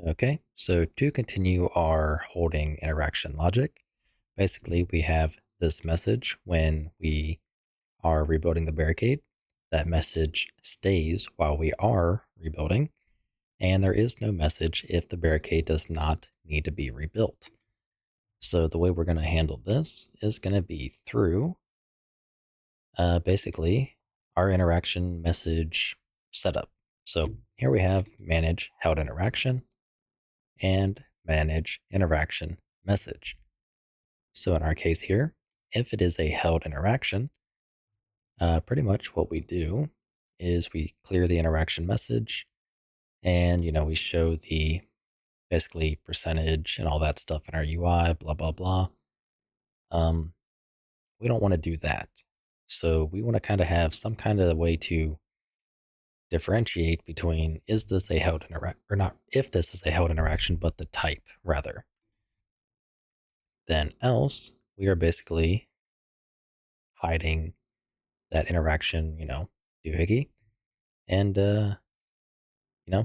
Okay, so to continue our holding interaction logic, basically we have this message when we are rebuilding the barricade. That message stays while we are rebuilding, and there is no message if the barricade does not need to be rebuilt. So the way we're going to handle this is going to be through basically our interaction message setup. So here we have manage held interaction and manage interaction message. So in our case here, if it is a held interaction, pretty much what we do is we clear the interaction message and, we show the basically percentage and all that stuff in our UI, blah, blah, blah. Um, we don't want to do that. So we want to kind of have some kind of way to differentiate between is this a held interaction or not, if this is a held interaction, but the type rather. Then else we are basically hiding that interaction, doohickey, and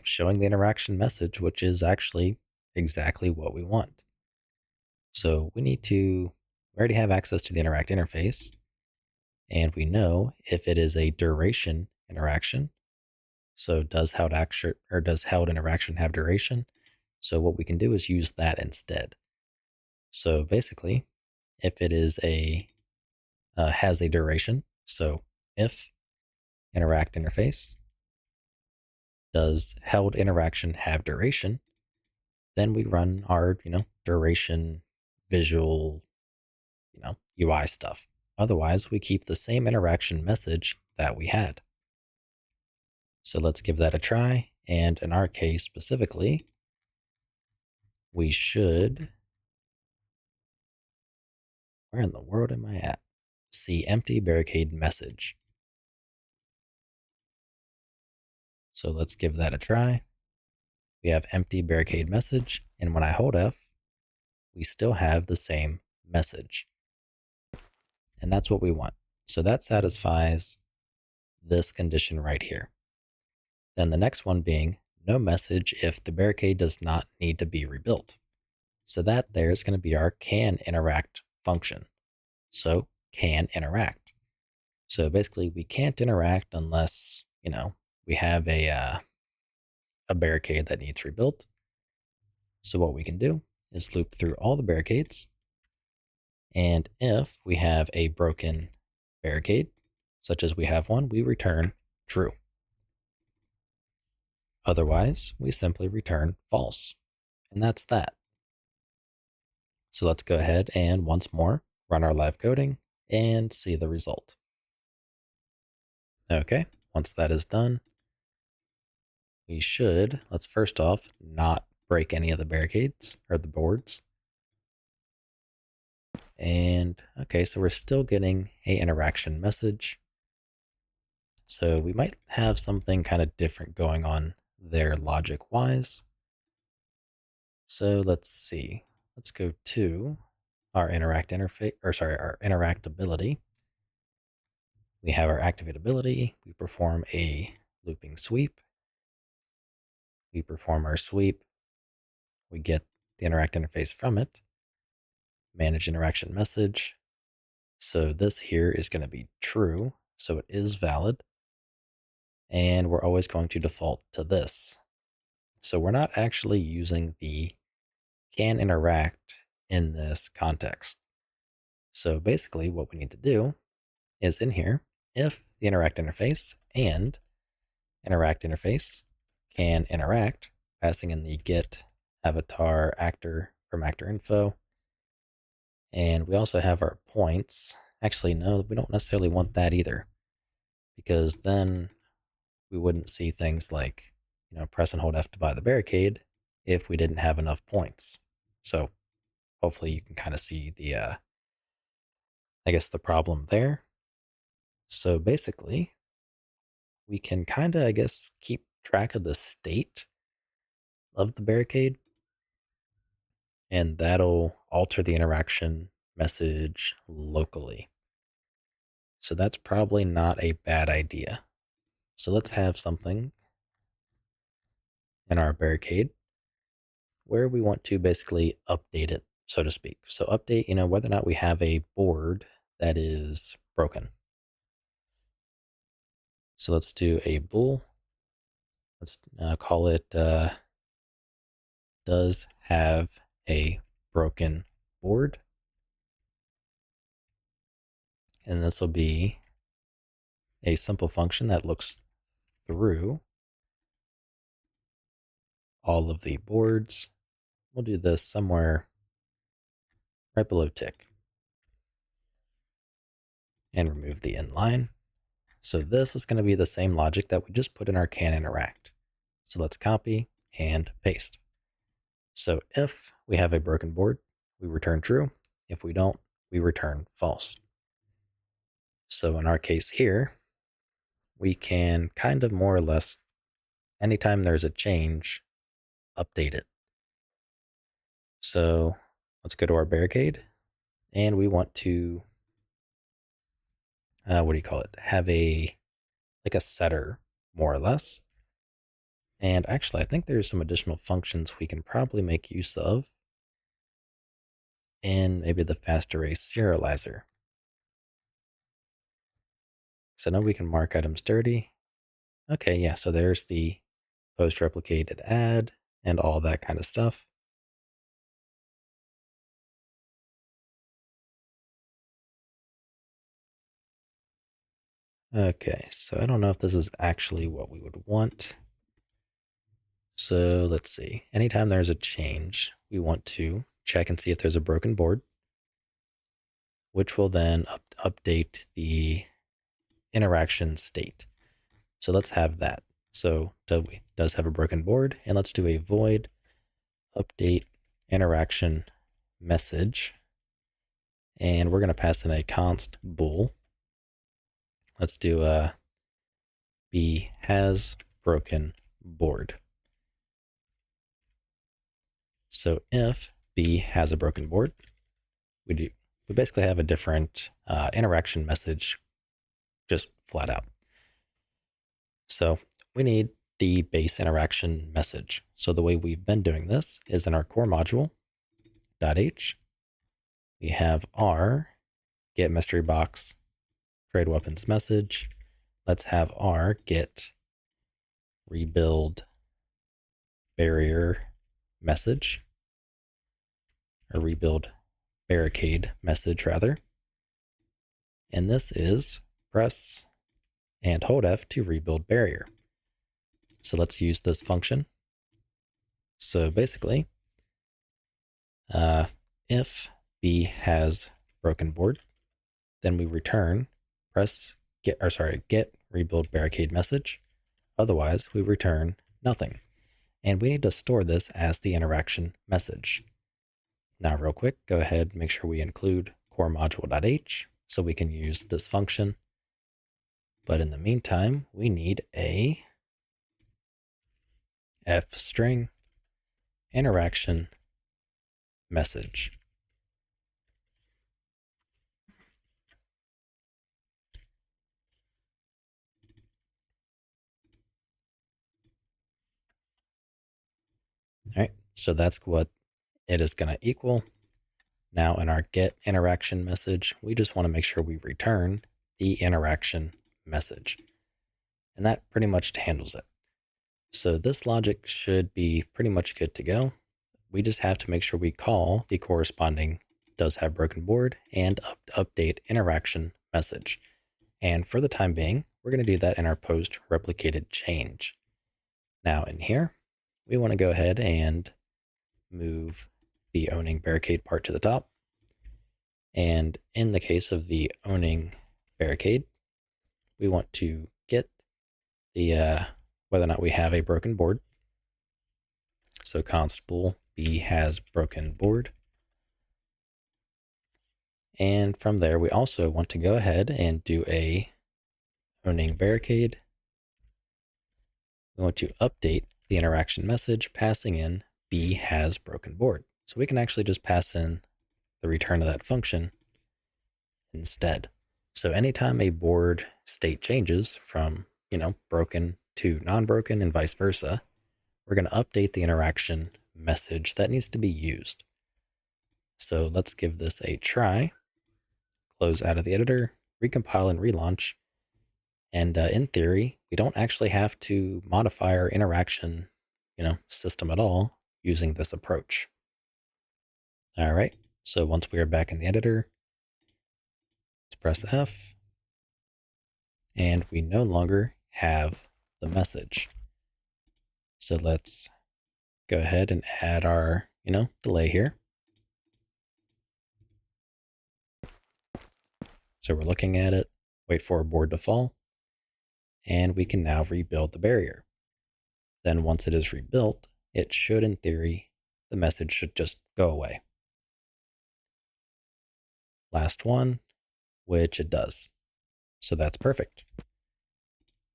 showing the interaction message, which is actually exactly what we want. So we already have access to the interact interface, and we know if it is a duration interaction. So does held interaction have duration? So what we can do is use that instead. So basically, if it is has a duration, so if interact interface does held interaction have duration, then we run our, duration visual, UI stuff. Otherwise, we keep the same interaction message that we had. So let's give that a try. And in our case specifically, we should, where in the world am I at? See empty barricade message. So let's give that a try. We have empty barricade message. And when I hold F, we still have the same message. And that's what we want. So that satisfies this condition right here. Then the next one being no message if the barricade does not need to be rebuilt. So that there is going to be our can interact function. So can interact. So basically we can't interact unless, we have a barricade that needs rebuilt. So what we can do is loop through all the barricades. And if we have a broken barricade, such as we have one, we return true. Otherwise, we simply return false. And that's that. So let's go ahead and once more run our live coding and see the result. Okay, once that is done, we should, let's first off not break any of the barricades or the boards. And okay, so we're still getting a interaction message. So we might have something kind of different going on there logic wise. So let's see. Let's go to our interact interface, our interactability. We have our activatability. We perform a looping sweep. We perform our sweep. We get the interact interface from it. Manage interaction message. So this here is going to be true. So it is valid. And we're always going to default to this. So we're not actually using the can interact in this context. So basically what we need to do is in here, if the interact interface and interact interface can interact, passing in the get avatar actor from actor info. And we also have our points. Actually, no, we don't necessarily want that either, because then we wouldn't see things like, press and hold F to buy the barricade if we didn't have enough points. So hopefully you can kind of see the, the problem there. So basically, we can kind of, keep track of the state of the barricade, and that'll alter the interaction message locally. So that's probably not a bad idea. So let's have something in our barricade where we want to basically update it, so to speak. So update, whether or not we have a board that is broken. So let's do a bool. Let's call it does have a broken board. And this will be a simple function that looks through all of the boards. We'll do this somewhere right below tick and remove the inline. So this is going to be the same logic that we just put in our can interact. So let's copy and paste. So if we have a broken board, we return true. If we don't, we return false. So in our case here, we can kind of more or less, anytime there's a change, update it. So let's go to our barricade, and we want to, have a setter, more or less. And actually, I think there's some additional functions we can probably make use of in maybe the fast array serializer. So now we can mark items dirty. Okay, yeah, so there's the post replicated add and all that kind of stuff. Okay, so I don't know if this is actually what we would want. So let's see. Anytime there's a change, we want to check and see if there's a broken board, which will then update the interaction state. So let's have that. So does have a broken board, and let's do a void update interaction message. And we're going to pass in a const bool. Let's do a b has broken board. So if b has a broken board, we basically have a different interaction message, just flat out. So we need the base interaction message. So the way we've been doing this is in our core module .h, we have our get mystery box trade weapons message. Let's have our get rebuild barrier message, or rebuild barricade message rather. And this is press and hold F to rebuild barrier. So let's use this function. So basically, if B has broken board, then we return get rebuild barricade message. Otherwise, we return nothing. And we need to store this as the interaction message. Now, real quick, go ahead and make sure we include core module.h so we can use this function. But in the meantime, we need a f string interaction message. All right, so that's what it is going to equal. Now in our get interaction message, we just want to make sure we return the interaction message. And that pretty much handles it. So this logic should be pretty much good to go. We just have to make sure we call the corresponding does have broken board and update interaction message. And for the time being, we're going to do that in our post replicated change. Now in here, we want to go ahead and move the owning barricade part to the top. And in the case of the owning barricade, we want to get the whether or not we have a broken board. So const bool b has broken board. And from there, we also want to go ahead and do a owning barricade. We want to update the interaction message, passing in b has broken board. So we can actually just pass in the return of that function instead. So anytime a board state changes from, broken to non-broken and vice versa, we're going to update the interaction message that needs to be used. So let's give this a try. Close out of the editor, recompile and relaunch. And in theory, we don't actually have to modify our interaction, system at all using this approach. All right, so once we are back in the editor, let's press F, and we no longer have the message. So let's go ahead and add our, delay here. So we're looking at it, wait for a board to fall, and we can now rebuild the barrier. Then once it is rebuilt, it should, in theory, the message should just go away. Last one, which it does. So that's perfect.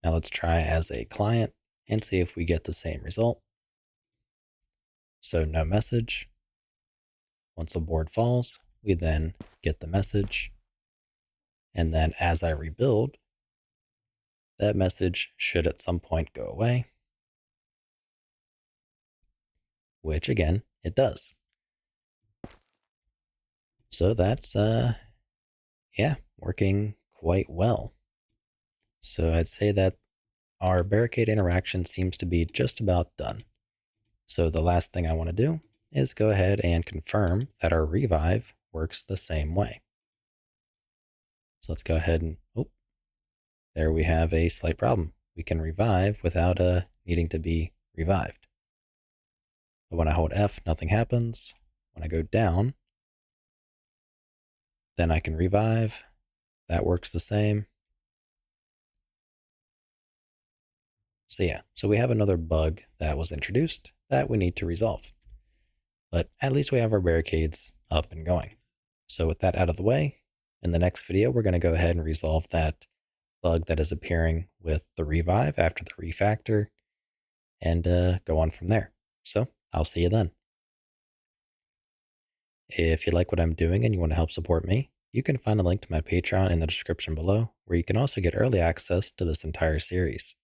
Now let's try as a client and see if we get the same result. So no message. Once a board falls, we then get the message. And then as I rebuild, that message should at some point go away, which again, it does. So that's, working quite well. So I'd say that our Barricade interaction seems to be just about done. So the last thing I want to do is go ahead and confirm that our revive works the same way. So let's go ahead and, there we have a slight problem. We can revive without needing to be revived. But when I hold F, nothing happens. When I go down, then I can revive. That works the same. So yeah, so we have another bug that was introduced that we need to resolve. But at least we have our barricades up and going. So with that out of the way, in the next video, we're going to go ahead and resolve that bug that is appearing with the revive after the refactor and go on from there. So I'll see you then. If you like what I'm doing and you want to help support me, you can find a link to my Patreon in the description below, where you can also get early access to this entire series.